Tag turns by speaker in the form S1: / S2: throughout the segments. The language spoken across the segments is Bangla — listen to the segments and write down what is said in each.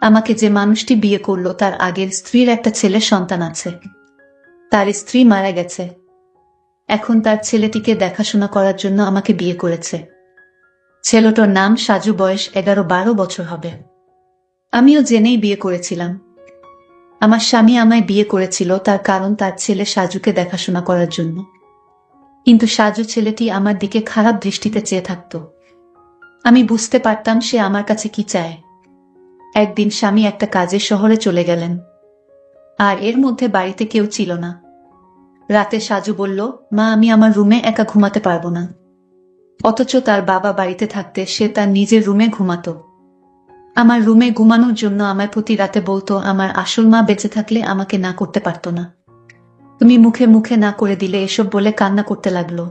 S1: আমাকে যে মানুষটি বিয়ে করলো তার আগের স্ত্রীর একটা ছেলের সন্তান আছে। তার স্ত্রী মারা গেছে। এখন তার ছেলেটিকে দেখাশোনা করার জন্য আমাকে বিয়ে করেছে। ছেলেটার নাম সাজু, বয়স 11-12 বছর হবে। আমিও জেনেই বিয়ে করেছিলাম। আমার স্বামী আমায় বিয়ে করেছিল তার কারণ তার ছেলে সাজুকে দেখাশোনা করার জন্য। কিন্তু সাজু ছেলেটি আমার দিকে খারাপ দৃষ্টিতে চেয়ে থাকত। আমি বুঝতে পারতাম সে আমার কাছে কি চায়। একদিন স্বামী একটা কাজে শহরে চলে গেলেন, আর এর মধ্যে বাড়িতে কেউ ছিল না। রাতে সাজু বলল, মা, আমি আমার রুমে একা ঘুমাতে পারবো না। অথচ তার বাবা বাড়িতে থাকতে সে তার নিজের রুমে ঘুমাতো। আমার রুমে ঘুমানোর জন্য আমায় প্রতি রাতে বলতো আমার আসল মা বেঁচে থাকলে আমাকে না করতে পারতো না। তুমি মুখে মুখে না করে দিলে, এসব বলে কান্না করতে লাগলো।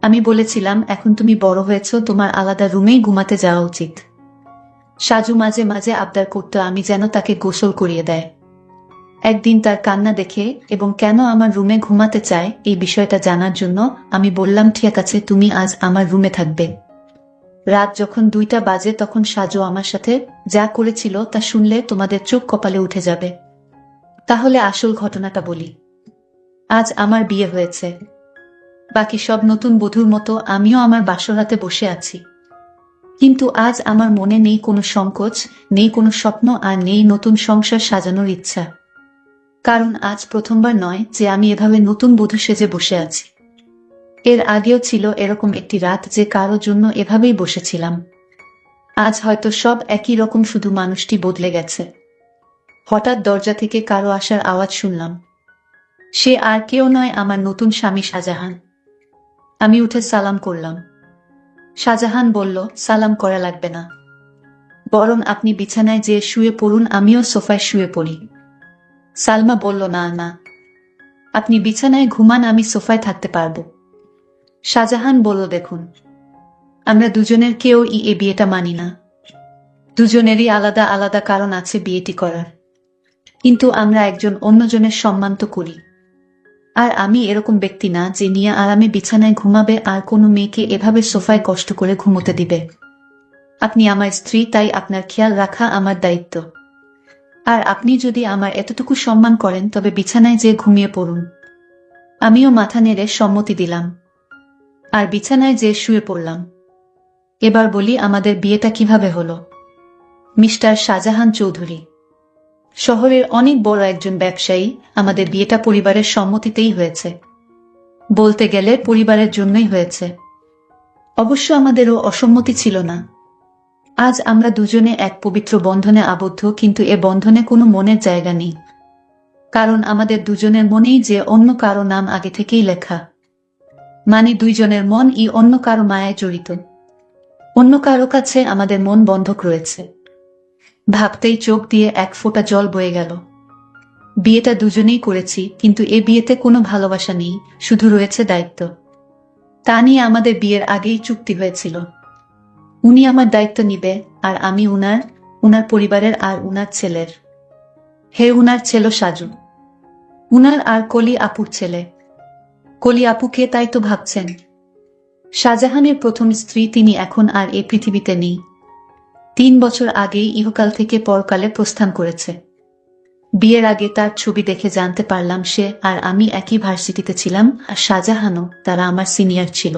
S1: আমি বলেছিলাম, এখন তুমি বড় হয়েছ, তোমার আলাদা রুমেই ঘুমাতে যাওয়া উচিত। সাজু মাঝে মাঝে আবদার করতো আমি যেন তাকে গোসল করিয়ে দেয়। একদিন তার কান্না দেখে এবং কেন আমার রুমে ঘুমাতে চায় এই বিষয়টা জানার জন্য আমি বললাম, ঠিক আছে, তুমি আজ আমার রুমে থাকবে। রাত যখন 2টা বাজে তখন সাজু আমার সাথে যা করেছিল তা শুনলে তোমাদের চোখ কপালে উঠে যাবে। তাহলে আসল ঘটনাটা বলি। আজ আমার বিয়ে হয়েছে। বাকি সব নতুন বধূর মতো আমিও আমার বাসরাতে বসে আছি। কিন্তু আজ আমার মনে নেই কোনো সংকোচ, নেই কোনো স্বপ্ন, আর নেই নতুন সংসার সাজানোর ইচ্ছা। কারণ আজ প্রথমবার নয় যে আমি এভাবে নতুন বধূ সেজে বসে আছি। এর আগেও ছিল এরকম একটি রাত যে কারো জন্য এভাবেই বসেছিলাম। আজ হয়তো সব একই রকম, শুধু মানুষটি বদলে গেছে। হঠাৎ দরজা থেকে কারো আসার আওয়াজ শুনলাম। সে আর কেউ নয়, আমার নতুন স্বামী শাহজাহান। আমি উঠে সালাম করলাম। শাহজাহান বলল, সালাম করা লাগবে না, বরং আপনি বিছানায় যেয়ে শুয়ে পড়ুন, আমিও সোফায় শুয়ে পড়ি। সালমা বলল, না না, আপনি বিছানায় ঘুমান, আমি সোফায় থাকতে পারবো। শাহজাহান বলল, দেখুন, আমরা দুজনের কেউ এ বিয়েটা মানি না। দুজনেরই আলাদা আলাদা কারণ আছে বিয়েটি করার, কিন্তু আমরা একজন অন্যজনের সম্মান তো করি। আর আমি এরকম ব্যক্তি না যে নিয়ে আরামে বিছানায় ঘুমাবে আর কোনো মেয়েকে এভাবে সোফায় কষ্ট করে ঘুমোতে দিবে। আপনি আমার স্ত্রী, তাই আপনার খেয়াল রাখা আমার দায়িত্ব। আর আপনি যদি আমার এতটুকু সম্মান করেন তবে বিছানায় যেয়ে ঘুমিয়ে পড়ুন। আমিও মাথা নেড়ে সম্মতি দিলাম আর বিছানায় যেয়ে শুয়ে পড়লাম। এবার বলি আমাদের বিয়েটা কিভাবে হলো। মিস্টার শাহজাহান চৌধুরী শহরের অনেক বড় একজন ব্যবসায়ী। আমাদের বিয়েটা পরিবারের সম্মতিতেই হয়েছে। বলতে গেলে পরিবারের জন্যই হয়েছে। অবশ্য আমাদেরও অসম্মতি ছিল না। আজ আমরা দুজনে এক পবিত্র বন্ধনে আবদ্ধ, কিন্তু এ বন্ধনে কোনো মনের জায়গা নেই। কারণ আমাদের দুজনের মনেই যে অন্য কারো নাম আগে থেকেই লেখা। মানে দুইজনের মন অন্য কারো মায়ায় জড়িত। অন্য কারো কাছে আমাদের মন বন্ধক রয়েছে। ভাবতেই চোখ দিয়ে এক ফোঁটা জল বয়ে গেল। বিয়েটা দুজনেই করেছি, কিন্তু এ বিয়েতে কোনো ভালোবাসা নেই, শুধু রয়েছে দায়িত্ব। তা নিয়ে আমাদের বিয়ের আগেই চুক্তি হয়েছিল। উনি আমার দায়িত্ব নিবে, আর আমি উনার পরিবারের আর উনার ছেলের। উনার ছেলে সাজু, উনার আর কলি আপুর ছেলে। কলি আপুকে তাই তো ভাবছেন? শাহজাহানের প্রথম স্ত্রী, তিনি এখন আর এ পৃথিবীতে নেই। 3 বছর আগেই ইহকাল থেকে পরকালে প্রস্থান করেছে। বিয়ের আগে তার ছবি দেখে জানতে পারলাম সে আর আমি একই ভার্সিটিতে ছিলাম, আর শাহজাহানও, তারা আমার সিনিয়র ছিল।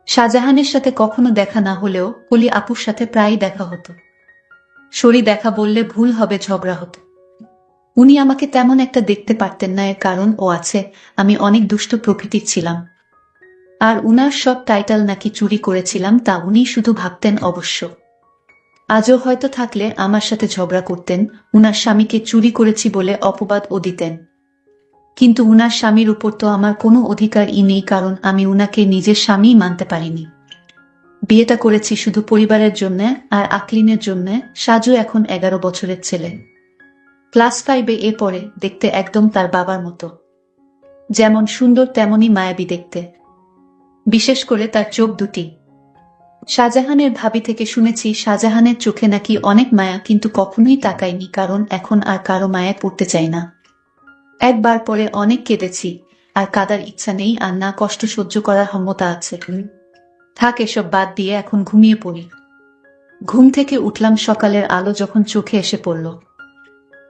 S1: শাহজাহানের সাথে কখনো দেখা না হলেও কলি আপুর সাথে প্রায়ই দেখা হতো। সরি দেখা বললে ভুল হবে, ঝগড়া হতো। উনি আমাকে তেমন একটা দেখতে পারতেন না, এর কারণ ও আছে, আমি অনেক দুষ্ট প্রকৃতির ছিলাম। আর উনার সব টাইটেল নাকি চুরি করেছিলাম, তা উনি শুধু ভাবতেন অবশ্য। আজও হয়তো থাকলে আমার সাথে ঝগড়া করতেন, উনার স্বামীকে চুরি করেছি বলে অপবাদ ও দিতেন। কিন্তু উনার স্বামীর উপর তো আমার কোনো অধিকারই নেই, কারণ আমি উনাকে নিজের স্বামীই মানতে পারিনি। বিয়েটা করেছি শুধু পরিবারের জন্য আর আকলিনের জন্য। সাজু এখন 11 বছরের ছেলে, ক্লাস 5-এ পড়ে, দেখতে একদম তার বাবার মতো। যেমন সুন্দর তেমনই মায়াবী দেখতে, বিশেষ করে তার চোখ দুটি। শাহজাহানের ভাবি থেকে শুনেছি শাহজাহানের চোখে নাকি অনেক মায়া, কিন্তু কখনোই তাকাইনি, কারণ এখন আর কারো মায়ায় পড়তে চাই না। একবার পরে অনেক কেঁদেছি, আর কাঁদার ইচ্ছা নেই, আর না কষ্ট সহ্য করার ক্ষমতা আছে। থাক, এসব বাদ দিয়ে এখন ঘুমিয়ে পড়ি। ঘুম থেকে উঠলাম সকালের আলো যখন চোখে এসে পড়ল।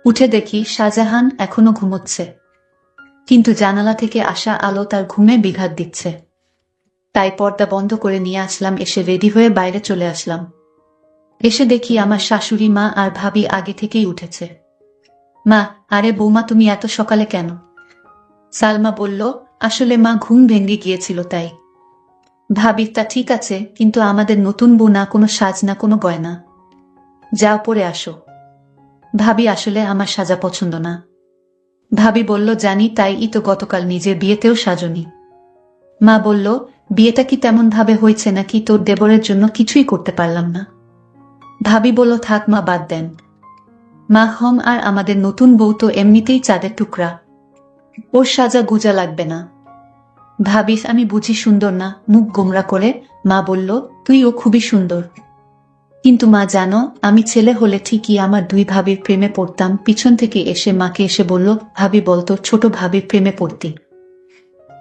S1: উঠে দেখি শাহজাহান এখনো ঘুমোচ্ছে, কিন্তু জানালা থেকে আসা আলো তার ঘুমে বিঘাত দিচ্ছে। তাই পর্দা বন্ধ করে নিয়ে আসলাম, এসে রেডি হয়ে বাইরে চলে আসলাম। এসে দেখি আমার শাশুড়ি মা আর ভাবি আগে থেকেই উঠেছে। মা, আরে বৌমা তুমি এত সকালে কেন? সালমা বলল, আসলে মা ঘুম ভেঙে গিয়েছিল তাই। ভাবি, তা ঠিক আছে, কিন্তু আমাদের নতুন বউ, না কোনো সাজ না কোনো গয়না। যাও পরে আসো। ভাবি, আসলে আমার সাজা পছন্দ না। ভাবি বলল, জানি, তাই তো গতকাল নিজের বিয়েতেও সাজনি। মা বলল, বিয়েটা কি তেমন ভাবে হয়েছে নাকি তোর দেবরের জন্য কিছুই করতে পারলাম না? ভাবি বলল, থাক মা, বাদ দেন। মা, হম, আর আমাদের নতুন বউ তো এমনিতেই চাঁদের টুকরা, ওর সাজা গুজা লাগবে না। ভাবিস, আমি বুঝি সুন্দর না? মুখ গোমরা করে মা বলল, তুইও খুবই সুন্দর। কিন্তু মা জানো, আমি ছেলে হলে ঠিকই আমার দুই ভাবির প্রেমে পড়তাম। পিছন থেকে এসে মাকে এসে বলল, ভাবি বলতো ছোট ভাবির প্রেমে পড়তি।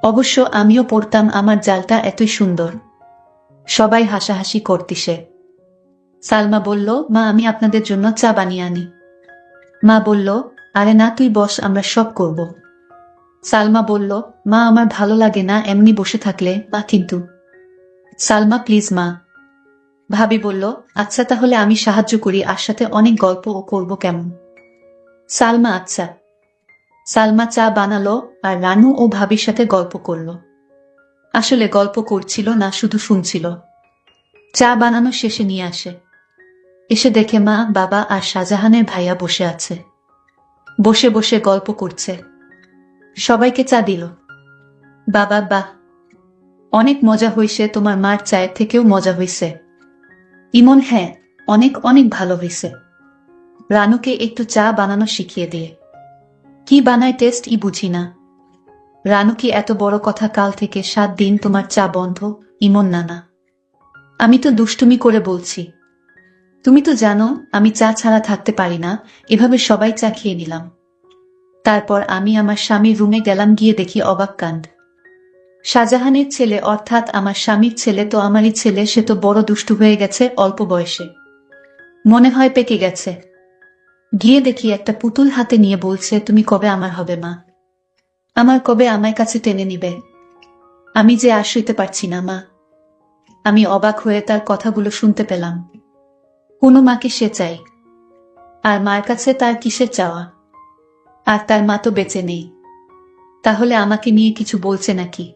S1: অবশ্য আমিও পড়তাম, আমার জালটা এতই সুন্দর। সবাই হাসাহাসি করতিসে। সালমা বলল, মা আমি আপনাদের জন্য চা বানিয়ে আনি। মা বলল, আরে না, তুই বস, আমরা সব করব। সালমা বলল, মা আমার ভালো লাগে না এমনি বসে থাকলে। মা কিন্তু। সালমা, প্লিজ মা। ভাবি বলল, আচ্ছা তাহলে আমি সাহায্য করি, আর সাথে অনেক গল্পও করব, কেমন? সালমা, আচ্ছা। সালমা চা বানালো আর রানু ও ভাবির সাথে গল্প করল। আসলে গল্প করছিল না, শুধু শুনছিল। চা বানানো শেষে নিয়ে আসে। এসে দেখে মা, বাবা আর শাহজাহানের ভাইয়া বসে আছে। বসে বসে গল্প করছে। সবাইকে চা দিল। বাবা, বাহ, অনেক মজা হইছে, তোমার মার চায়ের থেকেও মজা হইছে। ইমন, হ্যাঁ, অনেক অনেক ভালো হইছে। রানুকে একটু চা বানানো শিখিয়ে দিয়ে। কি বানায় টেস্ট ই বুঝি না। রানু, কি এত বড় কথা? কাল থেকে 7 দিন তোমার চা বন্ধ। ইমন, নানা, আমি তো দুষ্টুমি করে বলছি। তুমি তো জানো আমি চা ছাড়া থাকতে পারি না। এভাবে সবাই চা খেয়ে নিলাম। তারপর আমি আমার স্বামীর রুমে গেলাম, গিয়ে দেখি অবাক কাণ্ড। শাহজাহানের ছেলে, অর্থাৎ আমার স্বামীর ছেলে তো আমারই ছেলে, সে তো বড় দুষ্টু হয়ে গেছে অল্প বয়সে। মনে হয় পেকে গেছে। গিয়ে দেখি একটা পুতুল হাতে নিয়ে বলছে, তুমি কবে আমার হবে মা? আমার কবে আমায় কাছে টেনে নিবে? আমি যে আর সইতে পারছি না মা। আমি অবাক হয়ে তার কথাগুলো শুনতে পেলাম। কোনো মাকে সে চাই, আর মার কাছে তার কিসের চাওয়া? আর তার মা তো বেঁচে নেই। তাহলে আমাকে নিয়ে কিছু বলছে নাকি?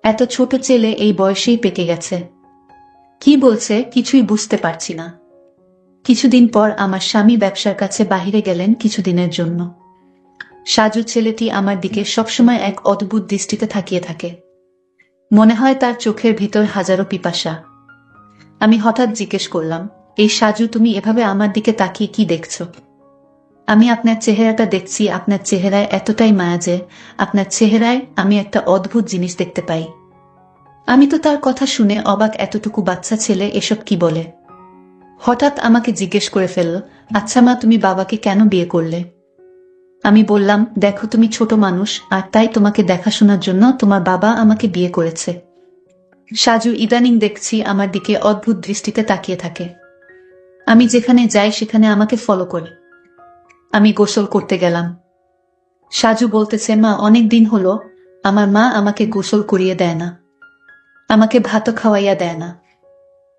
S1: এত ছোট ছেলে এই বয়সেই পেকে গেছে। কি বলছে কিছুই বুঝতে পারছি না। কিছুদিন পর আমার স্বামী ব্যবসার কাছে বাহিরে গেলেন কিছুদিনের জন্য। সাজু ছেলেটি আমার দিকে সবসময় এক অদ্ভুত দৃষ্টিতে তাকিয়ে থাকে। মনে হয় তার চোখের ভিতর হাজারো পিপাসা। আমি হঠাৎ জিজ্ঞেস করলাম, এই সাজু, তুমি এভাবে আমার দিকে তাকিয়ে কি দেখছো? আমি আপনার চেহারাটা দেখছি, আপনার চেহারায় এতটাই মায়া যে আপনার চেহারায় আমি একটা অদ্ভুত জিনিস দেখতে পাই। আমি তো তার কথা শুনে অবাক, এতটুকু বাচ্চা ছেলে এসব কি বলে? হঠাৎ আমাকে জিজ্ঞেস করে ফেলল, আচ্ছা মা, তুমি বাবাকে কেন বিয়ে করলে? আমি বললাম, দেখো তুমি ছোট মানুষ, আর তাই তোমাকে দেখাশোনার জন্য তোমার বাবা আমাকে বিয়ে করেছে। সাজু ইদানিং দেখছি আমার দিকে অদ্ভুত দৃষ্টিতে তাকিয়ে থাকে। আমি যেখানে যাই সেখানে আমাকে ফলো করে। আমি গোসল করতে গেলাম। সাজু বলতেছে, মা, অনেক দিন হলো আমার মা আমাকে গোসল করিয়ে দেয় না, আমাকে ভাতও খাওয়াইয়া দেয় না।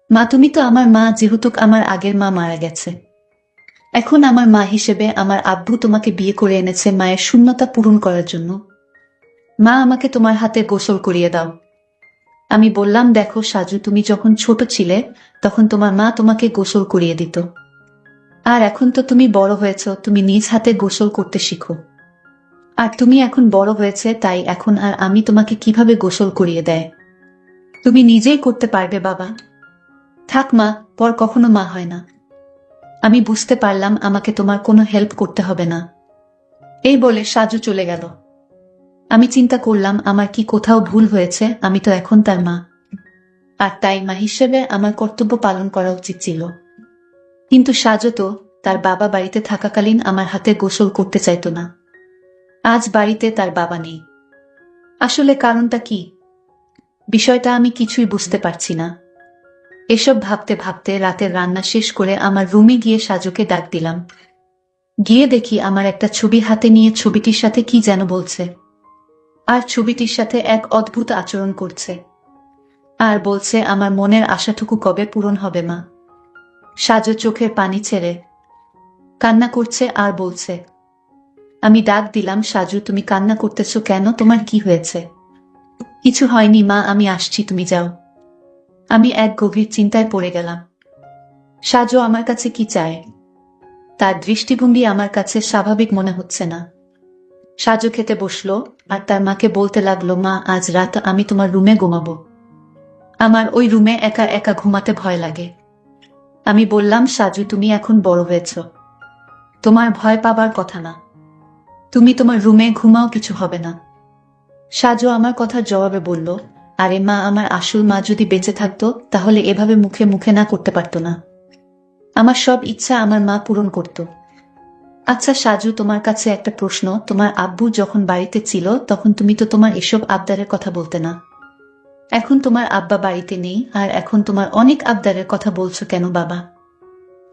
S1: মা, তুমি তো আমার মা, যেহেতু আমার আগের মা মারা গেছে। এখন আমার মা হিসেবে আমার আব্বু তোমাকে বিয়ে করে এনেছে মায়ের শূন্যতা পূরণ করার জন্য। মা, আমাকে তোমার হাতে গোসল করিয়ে দাও। আমি বললাম, দেখো সাজু, তুমি যখন ছোট ছিলে তখন তোমার মা তোমাকে গোসল করিয়ে দিত। আর এখন তো তুমি বড় হয়েছ, তুমি নিজ হাতে গোসল করতে শিখো। আর তুমি এখন বড় হয়েছে, তাই এখন আর আমি তোমাকে কিভাবে গোসল করিয়ে দেয় তুমি নিজেই করতে পারবে বাবা। থাক মা, পর কখনো মা হয় না। আমি বুঝতে পারলাম আমাকে তোমার কোনো হেল্প করতে হবে না। এই বলে সাজু চলে গেল। আমি চিন্তা করলাম, আমার কি কোথাও ভুল হয়েছে? আমি তো এখন তার মা, আর তাই মা হিসেবে আমার কর্তব্য পালন করা উচিত ছিল। কিন্তু সাজু তো তার বাবা বাড়িতে থাকাকালীন আমার হাতে গোসল করতে চাইতো না। আজ বাড়িতে তার বাবা নেই। আসলে কারণটা কি? বিষয়টা আমি কিছুই বুঝতে পারছি না। এসব ভাবতে ভাবতে রাতের রান্না শেষ করে আমার রুমে গিয়ে সাজুকে ডাক দিলাম। গিয়ে দেখি আমার একটা ছবি হাতে নিয়ে ছবিটির সাথে কি যেন বলছে, আর ছবিটির সাথে এক অদ্ভুত আচরণ করছে, আর বলছে আমার মনের আশাটুকু কবে পূরণ হবে মা। সাজু চোখের পানি ছেড়ে কান্না করছে আর বলছে। আমি ডাক দিলাম, সাজু তুমি কান্না করতেছো কেন, তোমার কি হয়েছে? কিছু হয়নি মা, আমি আসছি, তুমি যাও। আমি এক গভীর চিন্তায় পড়ে গেলাম। সাজু আমার কাছে কি চায়? তার দৃষ্টিভঙ্গি আমার কাছে স্বাভাবিক মনে হচ্ছে না। সাজু খেতে বসলো আর তার মাকে বলতে লাগলো, মা আজ রাত আমি তোমার রুমে ঘুমাবো। আমার ওই রুমে একা একা ঘুমাতে ভয় লাগে। আমি বললাম, সাজু তুমি এখন বড় হয়েছ, তোমার ভয় পাবার কথা না, তুমি তোমার রুমে ঘুমাও, কিছু হবে না। সাজু আমার কথার জবাবে বলল, আরে মা, আমার আসল মা যদি বেঁচে থাকতো তাহলে এভাবে মুখে মুখে না করতে পারতো না। আমার সব ইচ্ছা আমার মা পূরণ করত। আচ্ছা সাজু, তোমার কাছে একটা প্রশ্ন, তোমার আব্বু যখন বাড়িতে ছিল তখন তুমি তো তোমার এসব আবদারের কথা বলতে না। এখন তোমার আব্বা বাড়িতে নেই আর এখন তোমার অনেক আবদারের কথা বলছো কেন বাবা?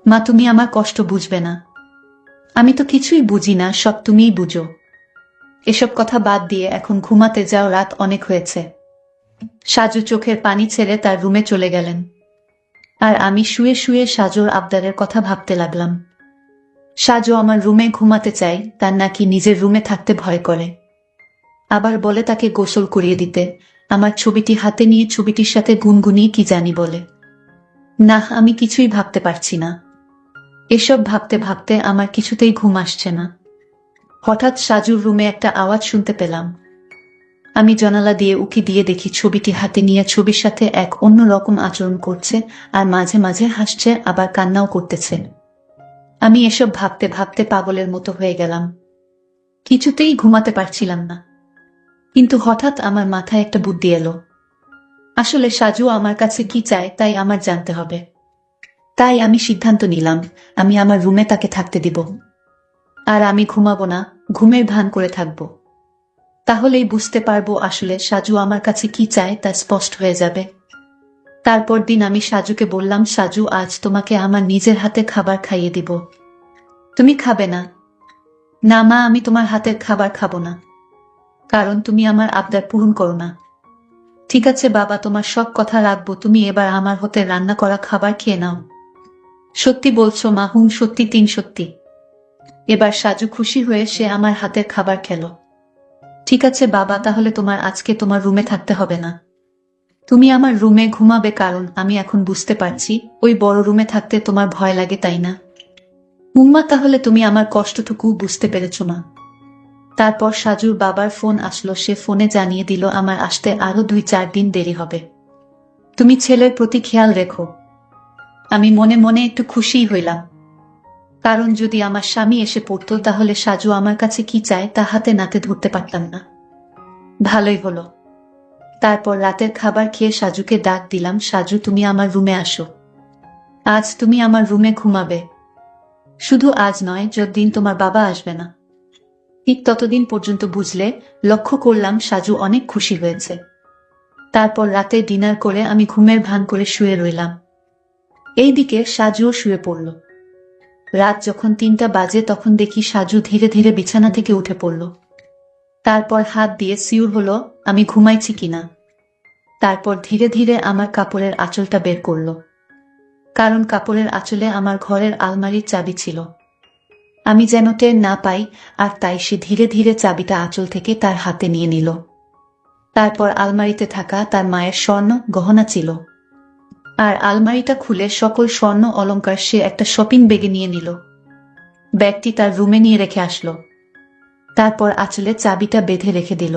S1: মা তুমি আমার কষ্ট বুঝবে না? আমি তো কিছুই বুঝি না, সব তুমিই বুঝো। এসব কথা বাদ দিয়ে এখন ঘুমাতে যাও, রাত অনেক হয়েছে। সাজু চোখের পানি ছেড়ে তার রুমে চলে গেলেন, আর আমি শুয়ে শুয়ে সাজুর আবদারের কথা ভাবতে লাগলাম। সাজু আমার রুমে ঘুমাতে চাই, তার নাকি নিজের রুমে থাকতে ভয় করে। আবার বলে তাকে গোসল করিয়ে দিতে, আমার ছবিটি হাতে নিয়ে ছবিটির সাথে গুনগুনিয়ে কি জানি বলে। না, আমি কিছুই ভাবতে পারছি না। এসব ভাবতে ভাবতে আমার কিছুতেই ঘুম আসছে না। হঠাৎ সাজুর রুমে একটা আওয়াজ শুনতে পেলাম। আমি জানালা দিয়ে উকি দিয়ে দেখি ছবিটি হাতে নিয়ে ছবির সাথে এক অন্য রকম আচরণ করছে, আর মাঝে মাঝে হাসছে, আবার কান্নাও করতেছে। আমি এসব ভাবতে ভাবতে পাগলের মতো হয়ে গেলাম, কিছুতেই ঘুমাতে পারছিলাম না। কিন্তু হঠাৎ আমার মাথায় একটা বুদ্ধি এলো। আসলে সাজু আমার কাছে কি চায় তাই আমার জানতে হবে। তাই আমি সিদ্ধান্ত নিলাম, আমি আমার রুমে তাকে থাকতে দিব। আর আমি ঘুমাবো না, ঘুমের ভান করে থাকবো। তাহলেই বুঝতে পারবো আসলে সাজু আমার কাছে কি চায়, তা স্পষ্ট হয়ে যাবে। তারপর দিন আমি সাজুকে বললাম, সাজু আজ তোমাকে আমার নিজের হাতে খাবার খাইয়ে দিব, তুমি খাবে না? না মা, আমি তোমার হাতের খাবার খাবো না, কারণ তুমি আমার আবদার পূরণ করো না। ঠিক আছে বাবা, তোমার সব কথা রাখবো, তুমি এবার আমার হাতে রান্না করা খাবার খেয়ে নাও। সত্যি বলছো মা? হুম সত্যি, 3 সত্যি। এবার সাজু খুশি হয়ে সে আমার হাতের খাবার খেলো। ঠিক আছে বাবা, তাহলে তোমার আজকে তোমার রুমে থাকতে হবে না, তুমি আমার রুমে ঘুমাবে, কারণ আমি এখন বুঝতে পারছি ওই বড় রুমে থাকতে তোমার ভয় লাগে, তাই না? মুম্মা, তাহলে তুমি আমার কষ্টটুকু বুঝতে পেরেছো মা? তারপর সাজুর বাবার ফোন আসলো, সে ফোনে জানিয়ে দিল আমার আসতে আরো 2-4 দিন দেরি হবে। তুমি ছেলের প্রতি খেয়াল রেখো। আমি মনে মনে একটু খুশিই হইলাম, কারণ যদি আমার স্বামী এসে পড়তো তাহলে সাজু আমার কাছে কি চায় তা হাতে নাতে ধরতে পারতাম না। ভালোই হলো। তারপর রাতের খাবার খেয়ে সাজুকে ডাক দিলাম, সাজু তুমি আমার রুমে আসো, আজ তুমি আমার রুমে ঘুমাবে। শুধু আজ নয়, যতদিন তোমার বাবা আসবে না, ঠিক ততদিন পর্যন্ত, বুঝলে? লক্ষ্য করলাম সাজু অনেক খুশি হয়েছে। তারপর রাতে ডিনার করে আমি ঘুমের ভান করে শুয়ে রইলাম। এইদিকে সাজুও শুয়ে পড়ল। রাত যখন 3টা বাজে তখন দেখি সাজু ধীরে ধীরে বিছানা থেকে উঠে পড়ল। তারপর হাত দিয়ে সিউর হলো আমি ঘুমাইছি কিনা। তারপর ধীরে ধীরে আমার কাপড়ের আঁচলটা বের করলো, কারণ কাপড়ের আঁচলে আমার ঘরের আলমারির চাবি ছিল। আমি যেন টের না পাই, আর তাই সে ধীরে ধীরে চাবিটা আঁচল থেকে তার হাতে নিয়ে নিল। তারপর আলমারিতে থাকা তার মায়ের স্বর্ণ গহনা ছিল, আর আলমারিটা খুলে সকল স্বর্ণ অলংকার সে একটা শপিং ব্যাগে নিয়ে নিল। ব্যাগটি তার রুমে নিয়ে রেখে আসলো। তারপর আঁচলে চাবিটা বেঁধে রেখে দিল।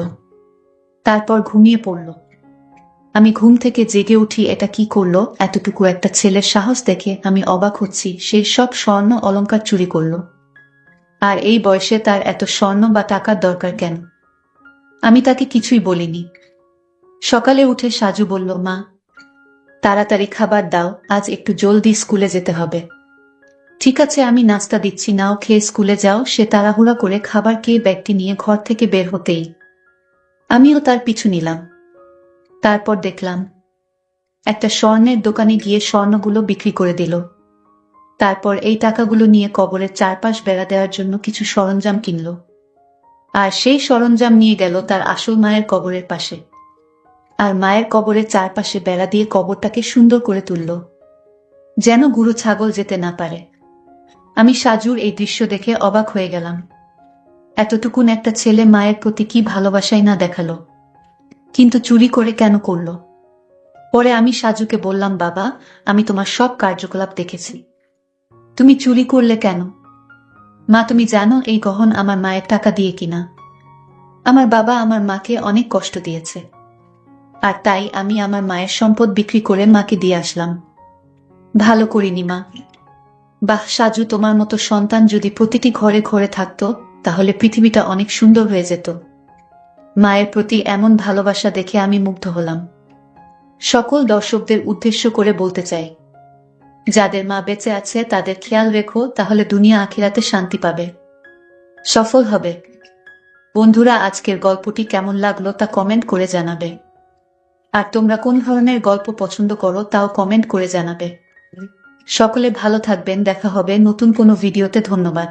S1: তারপর ঘুমিয়ে পড়ল। আমি ঘুম থেকে জেগে উঠি, এটা কি করলো? এতটুকু একটা ছেলের সাহস দেখে আমি অবাক হচ্ছি, সে সব স্বর্ণ অলংকার চুরি করলো। আর এই বয়সে তার এত স্বর্ণ বা টাকার দরকার কেন? আমি তাকে কিছুই বলিনি। সকালে উঠে সাজু বলল, মা তাড়াতাড়ি খাবার দাও, আজ একটু জলদি স্কুলে যেতে হবে। ঠিক আছে, আমি নাস্তা দিচ্ছি, নাও খেয়ে স্কুলে যাও। সে তাড়াহুড়া করে খাবার খেয়ে ব্যাগটি নিয়ে ঘর থেকে বের হতেই আমিও তার পিছু নিলাম। তারপর দেখলাম একটা স্বর্ণের দোকানে গিয়ে স্বর্ণগুলো বিক্রি করে দিল। তারপর এই টাকাগুলো নিয়ে কবরের চারপাশ বেড়া দেওয়ার জন্য কিছু সরঞ্জাম কিনল, আর সেই সরঞ্জাম নিয়ে গেল তার আসল মায়ের কবরের পাশে। আর মায়ের কবরের চারপাশে বেড়া দিয়ে কবরটাকে সুন্দর করে তুলল, যেন গুরু ছাগল যেতে না পারে। আমি সাজুর এই দৃশ্য দেখে অবাক হয়ে গেলাম। এতটুকুন একটা ছেলে মায়ের প্রতি কি ভালোবাসাই না দেখালো, কিন্তু চুরি করে কেন করলো? পরে আমি সাজুকে বললাম, বাবা, আমি তোমার সব কার্যকলাপ দেখেছি, তুমি চুরি করলে কেন? মা, তুমি জানো এই গহন আমার মায়ের টাকা দিয়ে কিনা। আমার বাবা আমার মাকে অনেক কষ্ট দিয়েছে, আর তাই আমি আমার মায়ের সম্পদ বিক্রি করে মাকে দিয়ে আসলাম। ভালো করিনি মা। বাহ সাজু, তোমার মতো সন্তান যদি প্রতিটি ঘরে ঘরে থাকতো তাহলে পৃথিবীটা অনেক সুন্দর হয়ে যেত। মায়ের প্রতি এমন ভালোবাসা দেখে আমি মুগ্ধ হলাম। সকল দর্শকদের উদ্দেশ্য করে বলতে চাই, যাদের মা বেঁচে আছে তাদের খেয়াল রেখো, তাহলে দুনিয়া আখিরাতে শান্তি পাবে, সফল হবে। বন্ধুরা, আজকের গল্পটি কেমন লাগলো তা কমেন্ট করে জানাবে। আর তোমরা কোন ধরনের গল্প পছন্দ করো তাও কমেন্ট করে জানাবে। সকলে ভালো থাকবেন, দেখা হবে নতুন কোনো ভিডিওতে। ধন্যবাদ।